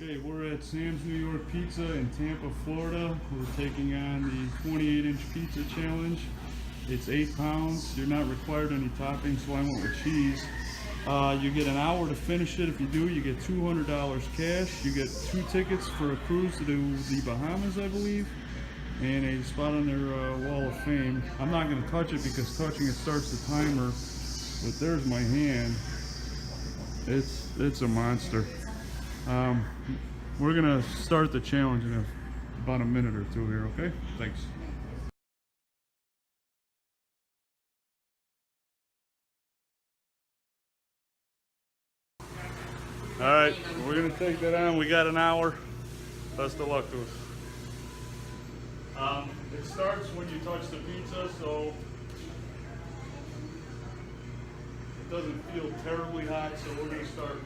Okay, we're at Sam's New York Pizza in Tampa, Florida. We're taking on the 28-inch pizza challenge. It's 8 pounds. You're not required any toppings, so I went with cheese. You get an hour to finish it. If you do, you get $200 cash. You get 2 tickets for a cruise to the Bahamas, I believe, and a spot on their wall of fame. I'm not going to touch it because touching it starts the timer, but there's my hand. It's a monster. Um, we're gonna start the challenge in about a minute or two here, okay? Thanks. Alright, we're gonna take that on. We got an hour. Best of luck to us. It starts when you touch the pizza, so it doesn't feel terribly hot, so we're gonna start.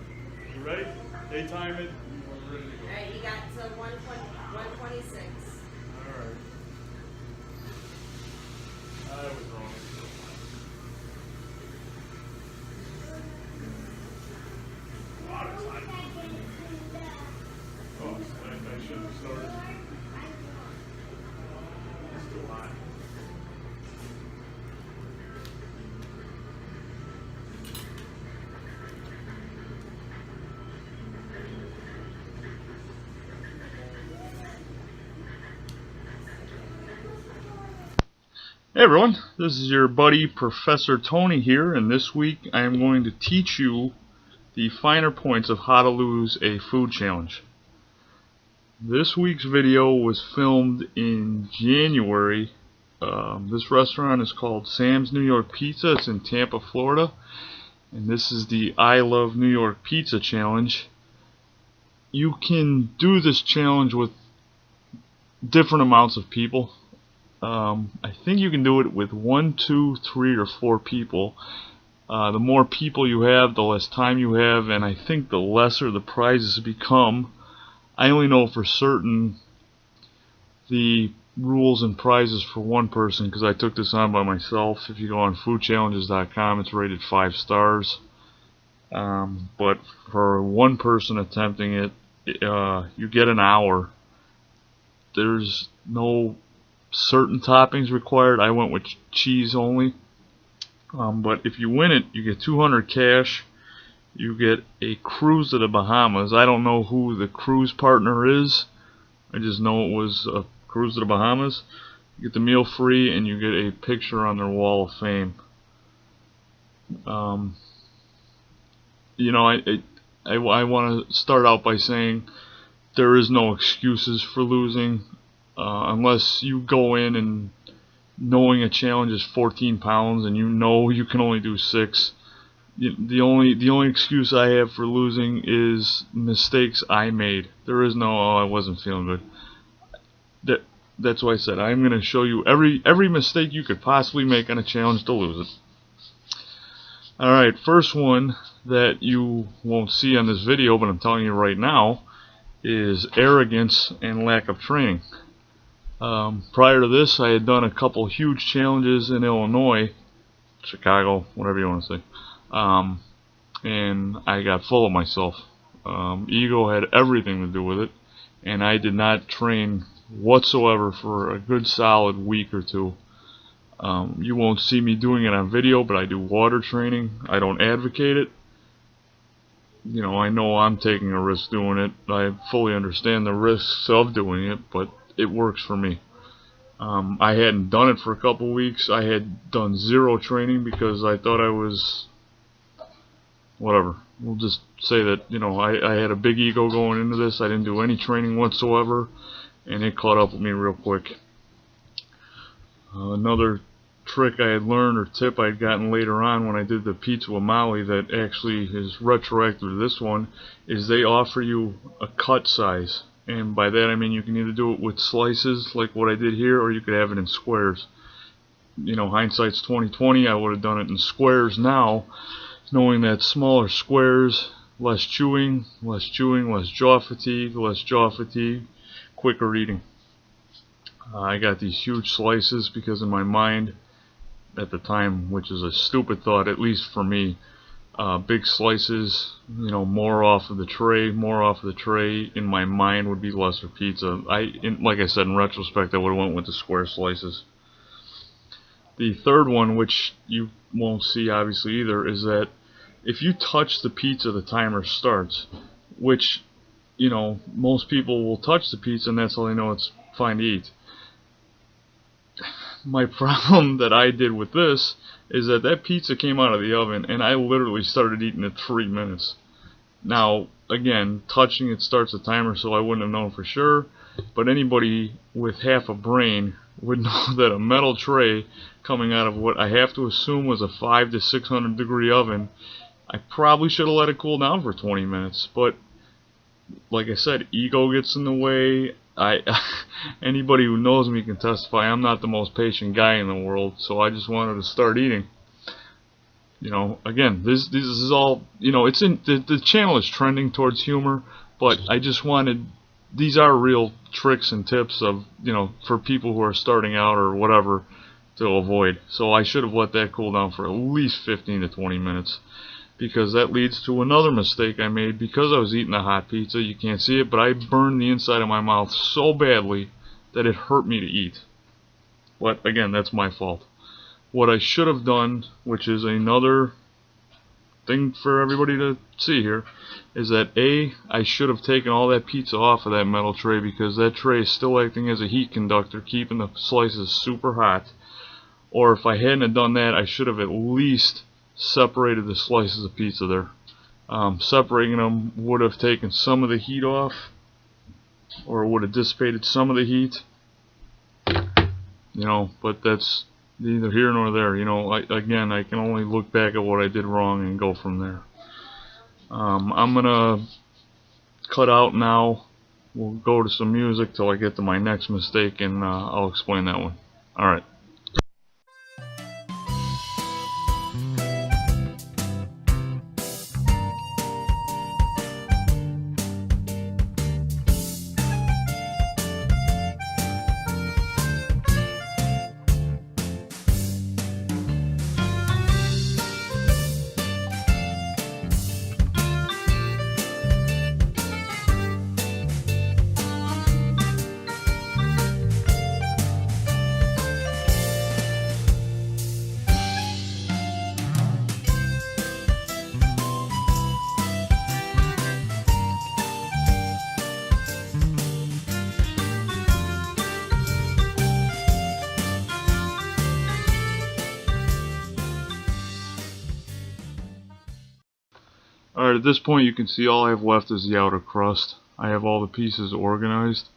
You ready? They time it. We're ready to go. Alright, you got till 126. Alright. I was wrong. Oh, I should have started. It's too hot. Hey everyone, this is your buddy Professor Tony here, and this week I am going to teach you the finer points of how to lose a food challenge. This week's video was filmed in January. This restaurant is called Sam's New York Pizza. It's in Tampa, Florida, and this is the I Love New York Pizza Challenge. You can do this challenge with different amounts of people. I think you can do it with 1, 2, 3, or 4 people. The more people you have, the less time you have, and I think the lesser the prizes become. I only know for certain the rules and prizes for one person because I took this on by myself. If you go on foodchallenges.com, it's rated 5 stars. But for one person attempting it, you get an hour. There's no certain toppings required. I went with cheese only. But if you win it, you get 200 cash. You get a cruise to the Bahamas. I don't know who the cruise partner is. I just know it was a cruise to the Bahamas. You get the meal free, and you get a picture on their wall of fame. You know, I want to start out by saying there is no excuses for losing. Unless you go in and knowing a challenge is 14 pounds and you know you can only do 6. The only excuse I have for losing is mistakes I made. There is no, oh, I wasn't feeling good. That's why I said I'm going to show you every mistake you could possibly make on a challenge to lose it. Alright, first one that you won't see on this video, but I'm telling you right now, is arrogance and lack of training. Prior to this, I had done a couple huge challenges in Illinois, Chicago, whatever you want to say, and I got full of myself. Ego had everything to do with it, and I did not train whatsoever for a good solid week or 2. You won't see me doing it on video, but I do water training. I don't advocate it. You know, I know I'm taking a risk doing it. I fully understand the risks of doing it, but it works for me. I hadn't done it for a couple weeks. I had done 0 training because I thought I was whatever. We'll just say that, you know, I had a big ego going into this. I didn't do any training whatsoever, and it caught up with me real quick. Another trick I had learned, or tip I had gotten later on when I did the pizza with Molly, that actually is retroactive to this one, is they offer you a cut size. And by that I mean you can either do it with slices like what I did here, or you could have it in squares. You know, hindsight's 20/20. I would have done it in squares now, knowing that smaller squares, less chewing, less jaw fatigue, quicker eating. I got these huge slices because in my mind at the time, which is a stupid thought, at least for me, Big slices, you know, more off of the tray, more off of the tray. In my mind would be lesser pizza. Like I said, in retrospect, I would have went with the square slices. The third one, which you won't see obviously either, is that if you touch the pizza, the timer starts, which, you know, most people will touch the pizza and that's how they know it's fine to eat. My problem that I did with this is that that pizza came out of the oven and I literally started eating it 3 minutes. Now, again, touching it starts the timer, so I wouldn't have known for sure, but anybody with half a brain would know that a metal tray coming out of what I have to assume was a 500 to 600 degree oven, I probably should have let it cool down for 20 minutes, but like I said, ego gets in the way. Anybody who knows me can testify I'm not the most patient guy in the world, so I just wanted to start eating. You know, again, this is all, you know, it's in the channel is trending towards humor, but I just wanted, these are real tricks and tips of, you know, for people who are starting out or whatever to avoid. So I should have let that cool down for at least 15 to 20 minutes. Because that leads to another mistake I made. Because I was eating a hot pizza, you can't see it, but I burned the inside of my mouth so badly that it hurt me to eat. But again, that's my fault. What I should have done, which is another thing for everybody to see here, is that I should have taken all that pizza off of that metal tray, because that tray is still acting as a heat conductor, keeping the slices super hot. Or if I hadn't have done that, I should have at least separated the slices of pizza there. Separating them would have taken some of the heat off, or would have dissipated some of the heat, you know, but that's neither here nor there. You know, again, I can only look back at what I did wrong and go from there. I'm gonna cut out now. We'll go to some music till I get to my next mistake, and I'll explain that one. Alright. Alright, at this point you can see all I have left is the outer crust. I have all the pieces organized,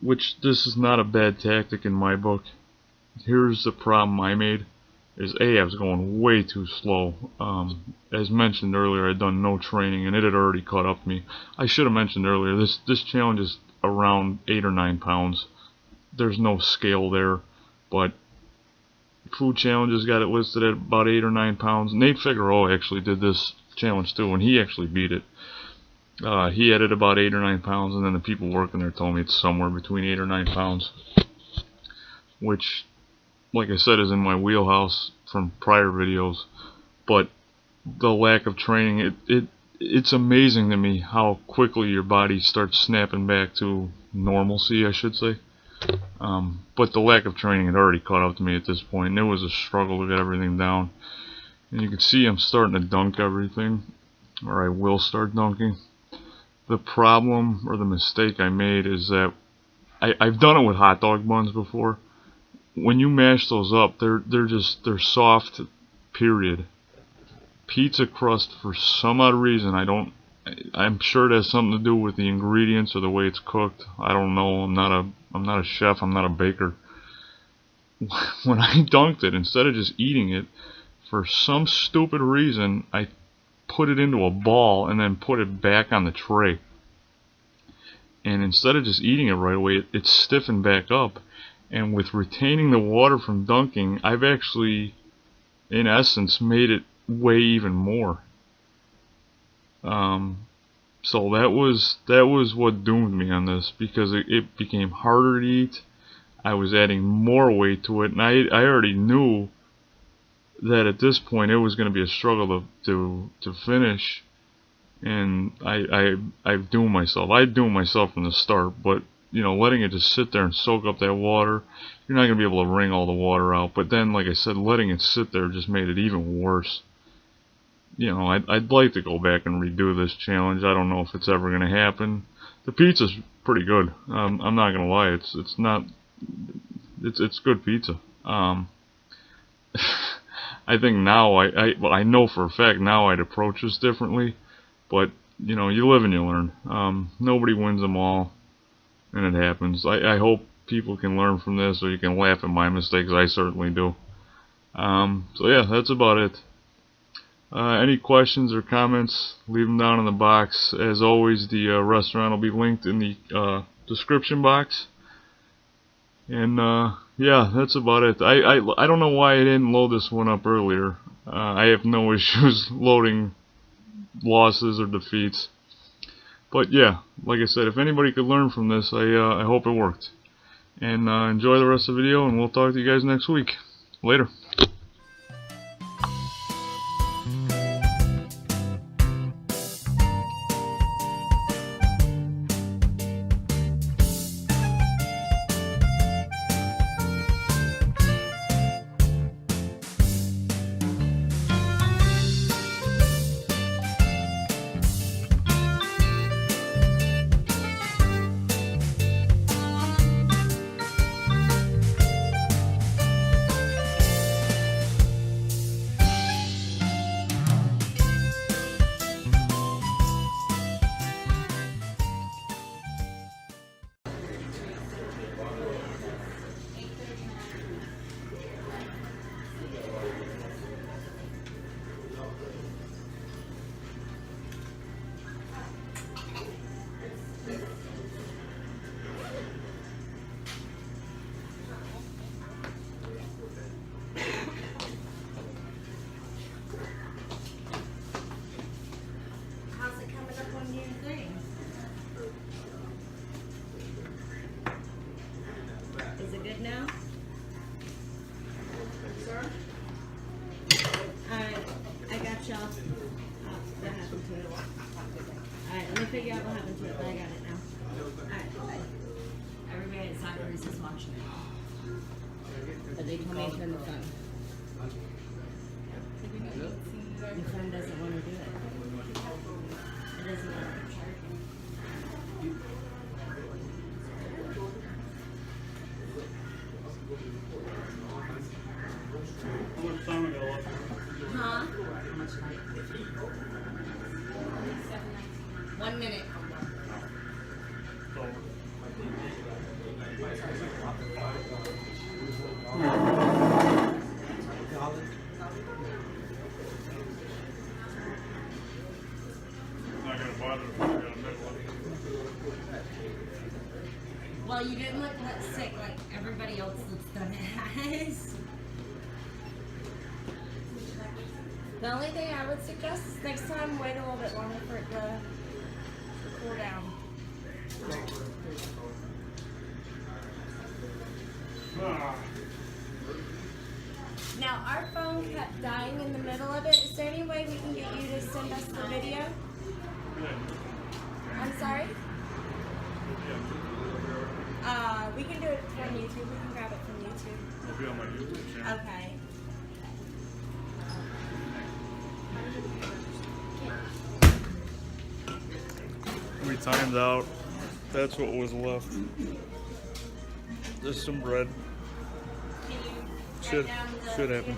which this is not a bad tactic in my book. Here's the problem I made, is I was going way too slow. As mentioned earlier, I'd done no training and it had already caught up to me. I should have mentioned earlier, this challenge is around 8 or 9 pounds. There's no scale there, but Food Challenges got it listed at about 8 or 9 pounds. Nate Figueroa actually did this challenge too, and he actually beat it. He had it about 8 or 9 pounds, and then the people working there told me it's somewhere between 8 or 9 pounds, which, like I said, is in my wheelhouse from prior videos. But the lack of training, it's amazing to me how quickly your body starts snapping back to normalcy, I should say. But the lack of training had already caught up to me at this point, and it was a struggle to get everything down. And you can see I'm starting to dunk everything, or I will start dunking. The problem, or the mistake I made, is that I've done it with hot dog buns before. When you mash those up, they're soft, period. Pizza crust, for some odd reason, I'm sure it has something to do with the ingredients or the way it's cooked. I don't know. I'm not a chef. I'm not a baker. When I dunked it, instead of just eating it, for some stupid reason, I put it into a ball and then put it back on the tray. And instead of just eating it right away, it stiffened back up. And with retaining the water from dunking, I've actually, in essence, made it weigh even more. So that was what doomed me on this, because it became harder to eat. I was adding more weight to it, and I already knew that at this point it was going to be a struggle to finish, and I've doomed myself. I doomed myself from the start, but you know, letting it just sit there and soak up that water, you're not going to be able to wring all the water out. But then, like I said, letting it sit there just made it even worse. You know, I'd like to go back and redo this challenge. I don't know if it's ever going to happen. The pizza's pretty good. I'm not going to lie. It's good pizza. I think now well, I know for a fact now I'd approach this differently. But you know, you live and you learn. Nobody wins them all, and it happens. I hope people can learn from this, or you can laugh at my mistakes. I certainly do. So yeah, that's about it. Any questions or comments, leave them down in the box. As always, the restaurant will be linked in the description box. And yeah, that's about it. I don't know why I didn't load this one up earlier. I have no issues loading losses or defeats. But yeah, like I said, if anybody could learn from this, I hope it worked. And enjoy the rest of the video, and we'll talk to you guys next week. Later. Is it good now? Sir? I got y'all. What happened to it? Alright, let me figure out what happened to it, but I got it now. Alright, bye. Everybody at soccer is just watching it. But they told me to turn the phone. The phone doesn't want to do it. It doesn't want to charge. Huh? 1 minute. Well, you didn't look that sick like everybody else that's done it has. The only thing I would suggest is next time wait a little bit longer for it to cool down. Now our phone kept dying in the middle of it. Is there any way we can get you to send us the video? I'm sorry? We can do it from YouTube. We can grab it from YouTube. It'll be on my YouTube channel. Okay. We timed out. That's what was left. Just some bread. Can you Should write down the happen.